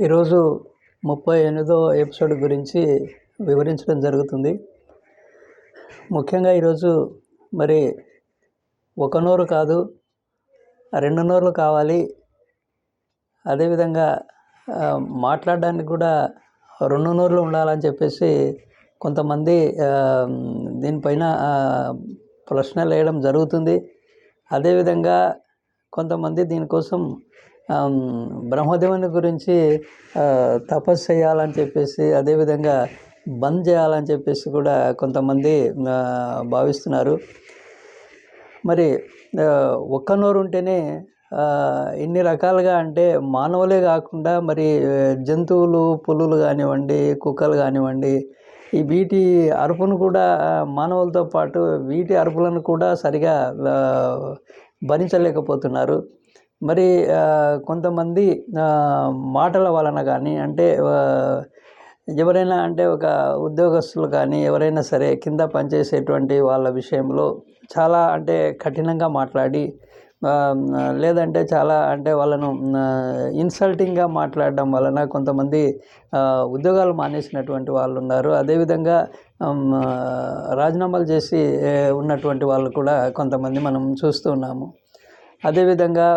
ఈరోజు 38వ ఎపిసోడ్ గురించి వివరించడం జరుగుతుంది. ముఖ్యంగా ఈరోజు మరి ఒక నోరు కాదు, 2 నోర్లు కావాలి. అదేవిధంగా మాట్లాడడానికి కూడా 2 నోర్లు ఉండాలని చెప్పేసి కొంతమంది దీనిపైన ప్రశ్నలు వేయడం జరుగుతుంది. అదేవిధంగా కొంతమంది దీనికోసం బ్రహ్మదేవుని గురించి తపస్సు చేయాలని చెప్పేసి, అదేవిధంగా బంద్ చేయాలని చెప్పేసి కూడా కొంతమంది భావిస్తున్నారు. మరి ఒక్క నోరు ఉంటేనే ఇన్ని రకాలుగా, అంటే మానవులే కాకుండా మరి జంతువులు, పులులు కానివ్వండి, కుక్కలు కానివ్వండి, ఈ వీటి అరుపును కూడా మానవులతో పాటు వీటి అరుపులను కూడా సరిగా భరించలేకపోతున్నారు. మరి కొంతమంది మాటల వలన కానీ, అంటే ఎవరైనా, అంటే ఒక ఉద్యోగస్తులు కానీ ఎవరైనా సరే కింద పనిచేసేటువంటి వాళ్ళ విషయంలో చాలా అంటే కఠినంగా మాట్లాడి, లేదంటే చాలా అంటే వాళ్ళను ఇన్సల్టింగ్గా మాట్లాడడం వలన కొంతమంది ఉద్యోగాలు మానేసినటువంటి వాళ్ళు ఉన్నారు. అదేవిధంగా రాజీనామాలు చేసి ఉన్నటువంటి వాళ్ళు కూడా కొంతమంది మనం చూస్తూ ఉన్నాము. అదేవిధంగా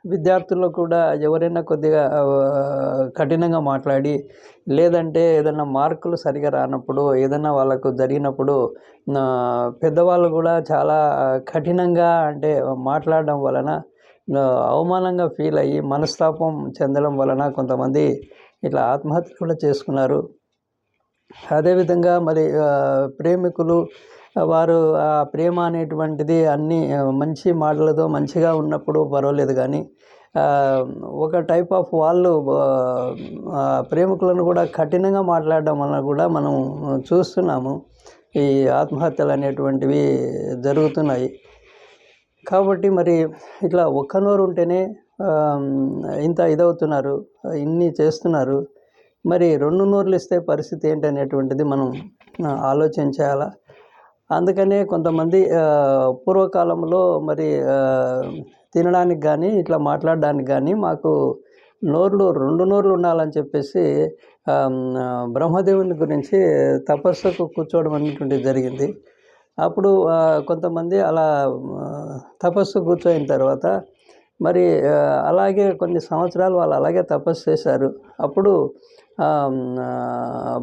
విద్యార్థుల్లో కూడా ఎవరైనా కొద్దిగా కఠినంగా మాట్లాడి, లేదంటే ఏదైనా మార్కులు సరిగా రానప్పుడు, ఏదైనా వాళ్ళకు జరిగినప్పుడు పెద్దవాళ్ళు కూడా చాలా కఠినంగా అంటే మాట్లాడడం వలన అవమానంగా ఫీల్ అయ్యి మనస్తాపం చెందడం వలన కొంతమంది ఇట్లా ఆత్మహత్య కూడా చేసుకున్నారు. అదేవిధంగా మరి ప్రేమికులు వారు ఆ ప్రేమ అనేటువంటిది అన్నీ మంచి మాటలతో మంచిగా ఉన్నప్పుడు పర్వాలేదు, కానీ ఒక టైప్ ఆఫ్ వాళ్ళు ప్రేమికులను కూడా కఠినంగా మాట్లాడడం వలన కూడా మనం చూస్తున్నాము ఈ ఆత్మహత్యలు అనేటువంటివి జరుగుతున్నాయి. కాబట్టి మరి ఇట్లా ఒక్క నోరు ఉంటేనే ఇంత ఇదవుతున్నారు, ఇన్ని చేస్తున్నారు. మరి 2 నోర్లు ఇస్తే పరిస్థితి ఏంటి అనేటువంటిది మనం ఆలోచించాలా. అందుకనే కొంతమంది పూర్వకాలంలో మరి తినడానికి కానీ ఇట్లా మాట్లాడడానికి కానీ మాకు 2 నోర్లు ఉండాలని చెప్పేసి బ్రహ్మదేవుని గురించి తపస్సుకు కూర్చోవడం అనేటువంటిది జరిగింది. అప్పుడు కొంతమంది అలా తపస్సు కూర్చోయిన తర్వాత మరి అలాగే కొన్ని సంవత్సరాలు వాళ్ళు అలాగే తపస్సు చేశారు. అప్పుడు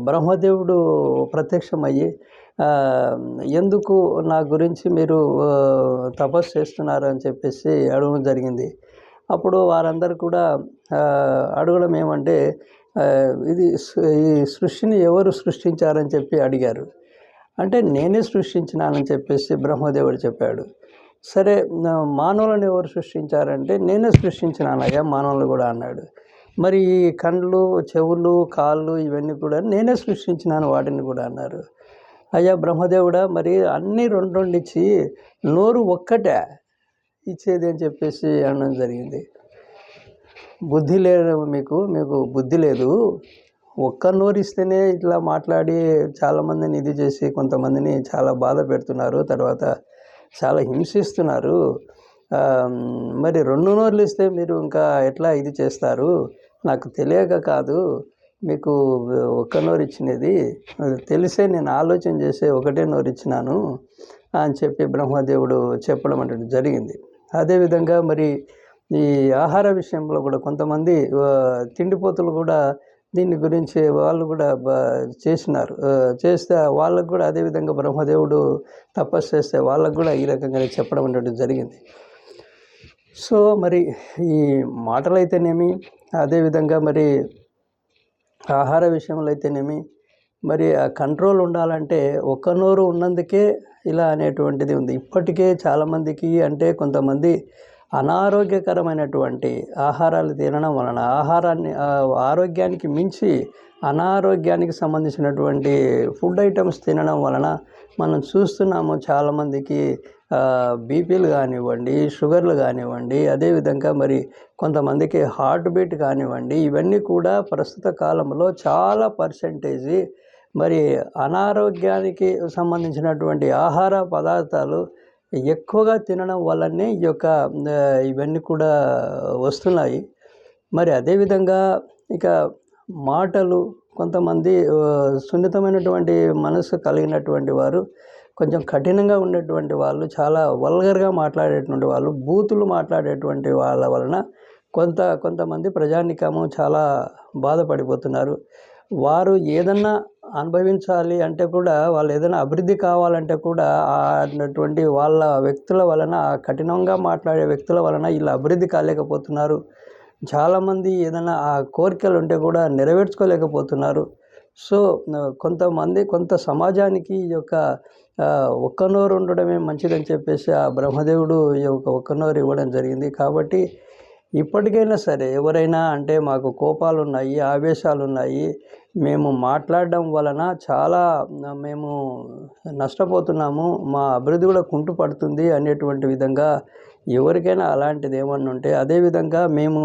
బ్రహ్మదేవుడు ప్రత్యక్షమయ్యి, ఎందుకు నా గురించి మీరు తపస్సు చేస్తున్నారు అని చెప్పేసి అడగడం జరిగింది. అప్పుడు వారందరూ కూడా అడగడం ఏమంటే, ఈ సృష్టిని ఎవరు సృష్టించారని చెప్పి అడిగారు. అంటే నేనే సృష్టించినానని చెప్పేసి బ్రహ్మదేవుడు చెప్పాడు. సరే, మానవులను ఎవరు సృష్టించారంటే నేనే సృష్టించినానయ్యా మానవులు కూడా అన్నాడు. మరి ఈ కండ్లు, చెవులు, కాళ్ళు ఇవన్నీ కూడా నేనే సృష్టించినాను వాటిని కూడా అన్నారు. అయ్యా బ్రహ్మదేవుడా, మరి అన్నీ 2 ఇచ్చి నోరు ఒక్కటే ఇచ్చేది అని చెప్పేసి అనడం జరిగింది. బుద్ధి లేదు మీకు బుద్ధి లేదు. ఒక్క నోరు ఇస్తేనే ఇట్లా మాట్లాడి చాలామందిని ఇది చేసి కొంతమందిని చాలా బాధ పెడుతున్నారు, తర్వాత చాలా హింసిస్తున్నారు. మరి 2 నోర్లు ఇస్తే మీరు ఇంకా ఎట్లా ఇది చేస్తారు? నాకు తెలియక కాదు మీకు ఒక్క నోరు ఇచ్చినది, తెలిసే నేను ఆలోచన చేసే ఒకటే నోరు ఇచ్చినాను అని చెప్పి బ్రహ్మదేవుడు చెప్పడం అంటే జరిగింది. అదేవిధంగా మరి ఈ ఆహార విషయంలో కూడా కొంతమంది తిండిపోతులు కూడా దీని గురించి వాళ్ళు కూడా చేసినారు. చేస్తే వాళ్ళకు కూడా అదేవిధంగా బ్రహ్మదేవుడు తపస్సు చేస్తే వాళ్ళకు కూడా ఈ రకంగానే చెప్పడం అనేది జరిగింది. సో మరి ఈ మాటలు అయితేనేమి, అదేవిధంగా మరి ఆహార విషయంలో అయితేనేమి, మరి ఆ కంట్రోల్ ఉండాలంటే ఒక్క నోరు ఉన్నందుకే ఇలా అనేటువంటిది ఉంది. ఇప్పటికే చాలామందికి, అంటే కొంతమంది అనారోగ్యకరమైనటువంటి ఆహారాలు తినడం వలన, ఆరోగ్యానికి మించి అనారోగ్యానికి సంబంధించినటువంటి ఫుడ్ ఐటమ్స్ తినడం వలన మనం చూస్తున్నాము చాలామందికి బీపీలు కానివ్వండి, షుగర్లు కానివ్వండి, అదేవిధంగా మరి కొంతమందికి హార్ట్ బీట్ కానివ్వండి, ఇవన్నీ కూడా ప్రస్తుత కాలంలో చాలా పర్సెంటేజీ మరి అనారోగ్యానికి సంబంధించినటువంటి ఆహార పదార్థాలు ఎక్కువగా తినడం వల్లనే ఈ యొక్క ఇవన్నీ కూడా వస్తున్నాయి. మరి అదేవిధంగా ఇక మాటలు కొంతమంది సున్నితమైనటువంటి మనసు కలిగినటువంటి వారు, కొంచెం కఠినంగా ఉండేటువంటి వాళ్ళు, చాలా వల్గర్గా మాట్లాడేటువంటి వాళ్ళు, బూతులు మాట్లాడేటువంటి వాళ్ళ వలన కొంతమంది ప్రజానీకము చాలా బాధపడిపోతున్నారు. వారు ఏదన్నా అనుభవించాలి అంటే కూడా, వాళ్ళు ఏదైనా అభివృద్ధి కావాలంటే కూడా అటువంటి వాళ్ళ వ్యక్తుల వలన, కఠినంగా మాట్లాడే వ్యక్తుల వలన వీళ్ళు అభివృద్ధి కాలేకపోతున్నారు. చాలామంది ఏదైనా ఆ కోరికలు ఉంటే కూడా నెరవేర్చుకోలేకపోతున్నారు. సో కొంత సమాజానికి ఈ యొక్క ఒక్క నోరు ఉండడమే మంచిదని చెప్పేసి ఆ బ్రహ్మదేవుడు ఈ యొక్క ఒక్క నోరు ఇవ్వడం జరిగింది. కాబట్టి ఇప్పటికైనా సరే ఎవరైనా అంటే మాకు కోపాలున్నాయి, ఆవేశాలున్నాయి, మేము మాట్లాడడం వలన చాలా మేము నష్టపోతున్నాము, మా అభివృద్ధి కూడా కుంటుపడుతుంది అనేటువంటి విధంగా ఎవరికైనా అలాంటిది ఏమన్నా ఉంటే, అదేవిధంగా మేము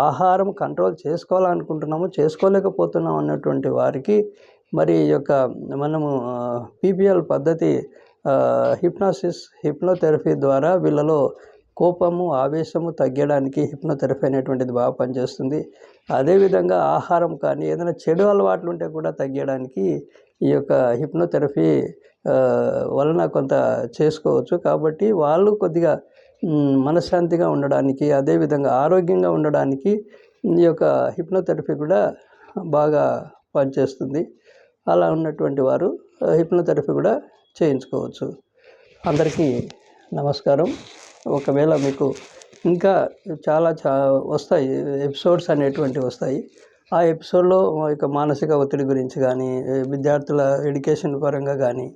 ఆహారం కంట్రోల్ చేసుకోవాలనుకుంటున్నాము, చేసుకోలేకపోతున్నాం అన్నటువంటి వారికి మరి ఈ యొక్క మనము పీపీఎల్ పద్ధతి, హిప్నోథెరపీ ద్వారా వీళ్ళలో కోపము, ఆవేశము తగ్గడానికి హిప్నోథెరపీ అనేటువంటిది బాగా పనిచేస్తుంది. అదేవిధంగా ఆహారం కానీ ఏదైనా చెడు అలవాట్లు ఉంటే కూడా తగ్గడానికి ఈ యొక్క హిప్నోథెరపీ వలన కొంత చేసుకోవచ్చు. కాబట్టి వాళ్ళు కొద్దిగా మనశ్శాంతిగా ఉండడానికి, అదేవిధంగా ఆరోగ్యంగా ఉండడానికి ఈ యొక్క హిప్నోథెరపీ కూడా బాగా పనిచేస్తుంది. అలా ఉన్నటువంటి వారు హిప్నోథెరపీ కూడా చేయించుకోవచ్చు. అందరికీ నమస్కారం. ఒకవేళ మీకు ఇంకా చాలా వస్తాయి, ఎపిసోడ్స్ అనేటువంటివి వస్తాయి. ఆ ఎపిసోడ్లో ఇక మానసిక ఒత్తిడి గురించి కానీ, విద్యార్థుల ఎడ్యుకేషన్ పరంగా కానీ,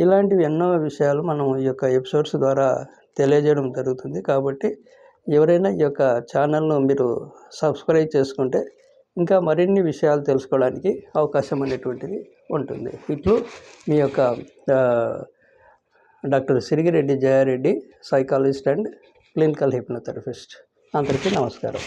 ఇలాంటివి ఎన్నో విషయాలు మనం ఈ యొక్క ఎపిసోడ్స్ ద్వారా తెలియజేయడం జరుగుతుంది. కాబట్టి ఎవరైనా ఈ యొక్క ఛానల్ను మీరు సబ్స్క్రైబ్ చేసుకుంటే ఇంకా మరిన్ని విషయాలు తెలుసుకోవడానికి అవకాశం అనేటువంటిది ఉంటుంది. ఇట్లు మీ యొక్క doctor Sirigireddy Jayareddy, psychologist and clinical hypnotherapist. అందరికీ నమస్కారం.